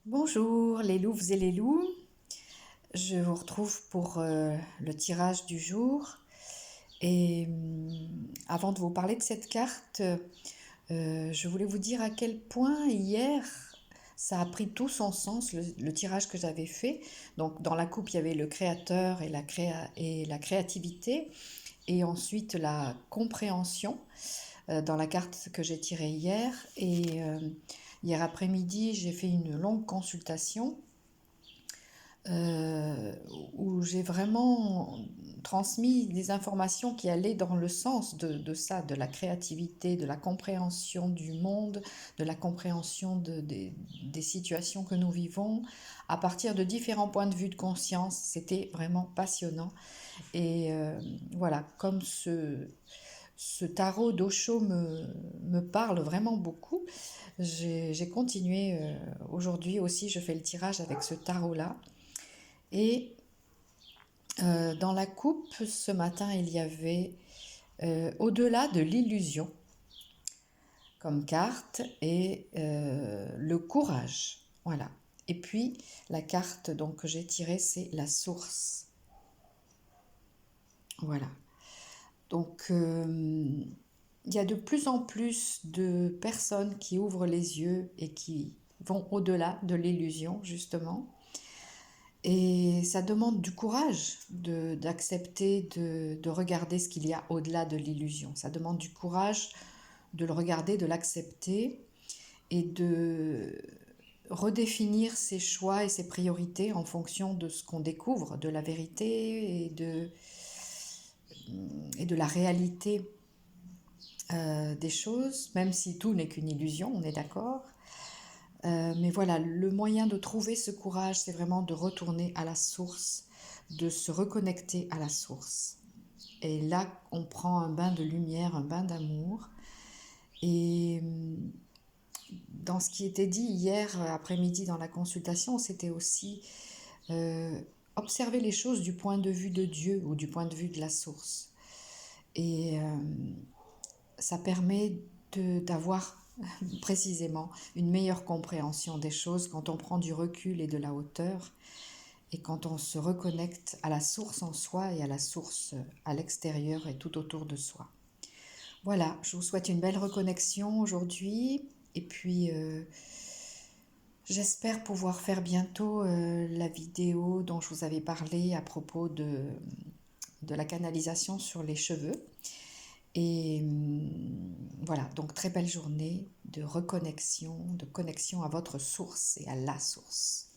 Bonjour les louves et les loups, je vous retrouve pour le tirage du jour et avant de vous parler de cette carte, je voulais vous dire à quel point hier ça a pris tout son sens le tirage que j'avais fait. Donc dans la coupe il y avait le créateur et la créativité et ensuite la compréhension dans la carte que j'ai tirée hier et hier après-midi j'ai fait une longue consultation euh, où j'ai vraiment transmis des informations qui allaient dans le sens de ça, de la créativité, de la compréhension du monde, de la compréhension des situations que nous vivons, à partir de différents points de vue de conscience. C'était vraiment passionnant. Et voilà, comme ce tarot d'Osho me parle vraiment beaucoup, j'ai continué aujourd'hui aussi, je fais le tirage avec ce tarot-là. Et dans la coupe, ce matin, il y avait au-delà de l'illusion comme carte et le courage. Voilà. Et puis, la carte donc, que j'ai tirée, c'est la source. Voilà. Donc, il y a de plus en plus de personnes qui ouvrent les yeux et qui vont au-delà de l'illusion, justement. Et ça demande du courage d'accepter de regarder ce qu'il y a au-delà de l'illusion. Ça demande du courage de le regarder, de l'accepter et de redéfinir ses choix et ses priorités en fonction de ce qu'on découvre, de la vérité et de la réalité des choses, même si tout n'est qu'une illusion, on est d'accord. Mais voilà, le moyen de trouver ce courage, c'est vraiment de retourner à la source, de se reconnecter à la source. Et là, on prend un bain de lumière, un bain d'amour. Et dans ce qui était dit hier après-midi dans la consultation, c'était aussi euh, observer les choses du point de vue de Dieu ou du point de vue de la source. Et ça permet d'avoir précisément une meilleure compréhension des choses quand on prend du recul et de la hauteur et quand on se reconnecte à la source en soi et à la source à l'extérieur et tout autour de soi. Voilà, je vous souhaite une belle reconnexion aujourd'hui et puis j'espère pouvoir faire bientôt la vidéo dont je vous avais parlé à propos de la canalisation sur les cheveux. Et voilà, donc très belle journée de reconnexion, de connexion à votre source et à la source.